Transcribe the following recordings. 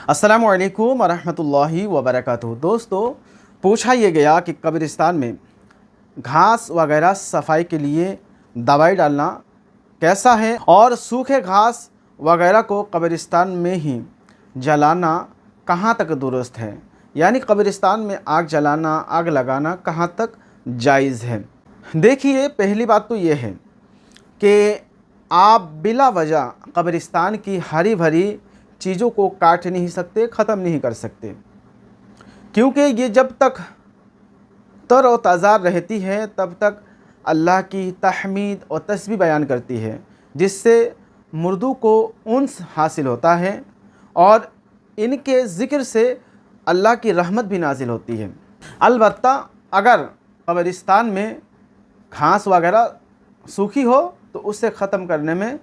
अस्सलामु अलैकुम वरहमतुल्लाहि वबरकातुहू। दोस्तों, पूछा ये गया कि कब्रिस्तान में घास वगैरह सफाई के लिए दवाई डालना कैसा है और सूखे घास वगैरह को कब्रिस्तान में ही जलाना कहाँ तक दुरुस्त है, यानी कब्रिस्तान में आग जलाना, आग लगाना कहाँ तक जायज़ है। देखिए, पहली बात तो ये है कि आप बिला वजह कब्रिस्तान की हरी भरी चीज़ों को काट नहीं सकते, ख़त्म नहीं कर सकते, क्योंकि ये जब तक तर और ताज़ा रहती है तब तक अल्लाह की तहमीद और तस्बीह बयान करती है, जिससे मुर्दों को उन्स हासिल होता है और इनके ज़िक्र से अल्लाह की रहमत भी नाजिल होती है। अलबत्ता अगर कब्रिस्तान में घास वगैरह सूखी हो तो उसे ख़त्म करने में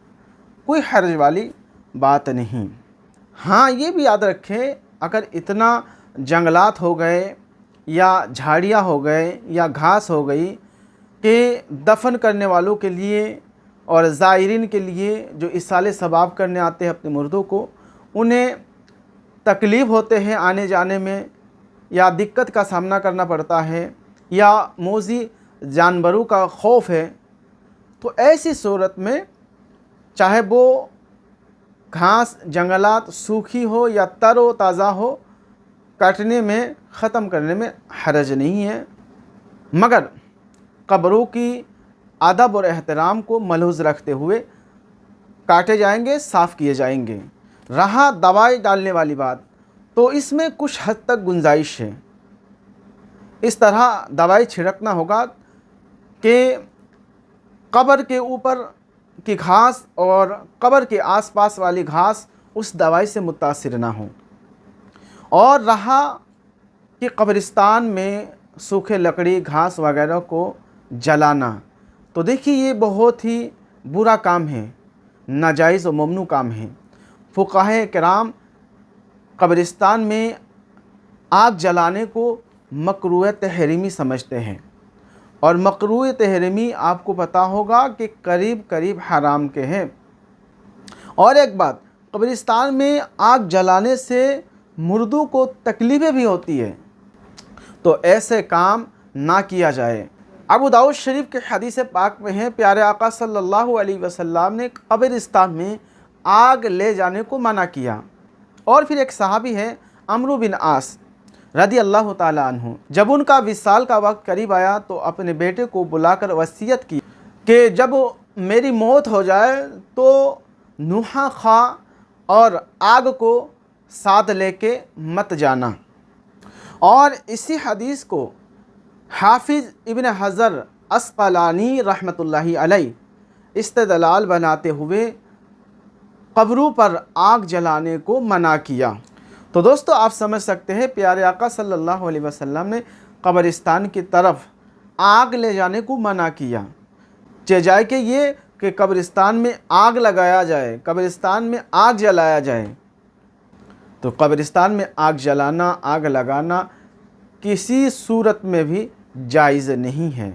कोई हर्ज वाली बात नहीं। हाँ, ये भी याद रखें, अगर इतना जंगलात हो गए या झाड़ियाँ हो गए या घास हो गई कि दफन करने वालों के लिए और ज़ायरीन के लिए जो इसाले सवाब करने आते हैं अपने मुर्दों को, उन्हें तकलीफ़ होते हैं आने जाने में या दिक्कत का सामना करना पड़ता है या मोज़ी जानवरों का खौफ है, तो ऐसी सूरत में चाहे वो घास जंगलात सूखी हो या तरो ताज़ा हो, काटने में, ख़त्म करने में हरज नहीं है, मगर कब्रों की अदब और एहतराम को मलहूज़ रखते हुए काटे जाएंगे, साफ़ किए जाएंगे। रहा दवाई डालने वाली बात, तो इसमें कुछ हद तक गुंजाइश है। इस तरह दवाई छिड़कना होगा कि कब्र के ऊपर की घास और कब्र के आसपास वाली घास उस दवाई से मुतासिर ना हो। और रहा कि कब्रिस्तान में सूखे लकड़ी घास वगैरह को जलाना, तो देखिए ये बहुत ही बुरा काम है, नाजायज़ और ममनू काम है। फुक़ाहे किराम कब्रिस्तान में आग जलाने को मकरूह तहरीमी समझते हैं, और मकरूह तहरीमी आपको पता होगा कि करीब करीब हराम के हैं। और एक बात, कब्रिस्तान में आग जलाने से मुर्दों को तकलीफ़ें भी होती है, तो ऐसे काम ना किया जाए। अबू दाऊद शरीफ के हदीस पाक में है, प्यारे आका सल्लल्लाहु अलैहि वसल्लम ने कब्रिस्तान में आग ले जाने को मना किया। और फिर एक सहाबी है अमरू बिन आस रदी अल्लाह ताला अन्हु, जब उनका विसाल का वक्त करीब आया तो अपने बेटे को बुलाकर वसीयत की कि जब मेरी मौत हो जाए तो नुहा खा और आग को साथ लेके मत जाना। और इसी हदीस को हाफिज़ इब्न हज़र अस्क़लानी रहमतुल्लाहि अलैह इस्तिदलाल बनाते हुए कब्रों पर आग जलाने को मना किया। तो दोस्तों, आप समझ सकते हैं प्यारे आका सल्लल्लाहु अलैहि वसल्लम ने कब्रिस्तान की तरफ आग ले जाने को मना किया। जाए कि ये कि कब्रिस्तान में आग लगाया जाए, कब्रिस्तान में आग जलाया जाए, तो कब्रिस्तान में आग जलाना, आग लगाना किसी सूरत में भी जायज़ नहीं है,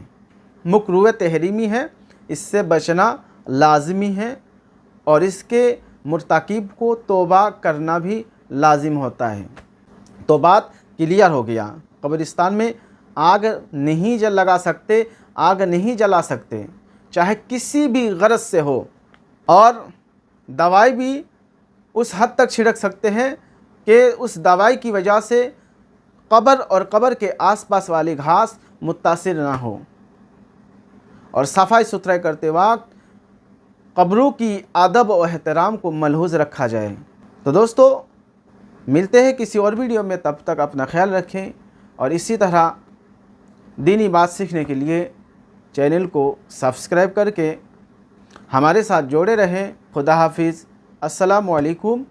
मकरूह तहरीमी है, इससे बचना लाज़मी है और इसके मुर्तकिब को तौबा करना भी लाजिम होता है। तो बात क्लियर हो गया, कब्रिस्तान में आग नहीं लगा सकते, आग नहीं जला सकते, चाहे किसी भी गरज से हो। और दवाई भी उस हद तक छिड़क सकते हैं कि उस दवाई की वजह से कब्र और कब्र के आसपास वाली घास मुतासिर ना हो। और सफाई सुथराई करते वक्त कब्रों की अदब और एहतराम को मलहूज़ रखा जाए। तो दोस्तों, मिलते हैं किसी और वीडियो में, तब तक अपना ख्याल रखें और इसी तरह दीनी बात सीखने के लिए चैनल को सब्सक्राइब करके हमारे साथ जोड़े रहें। खुदा हाफिज़। अस्सलामु अलैकुम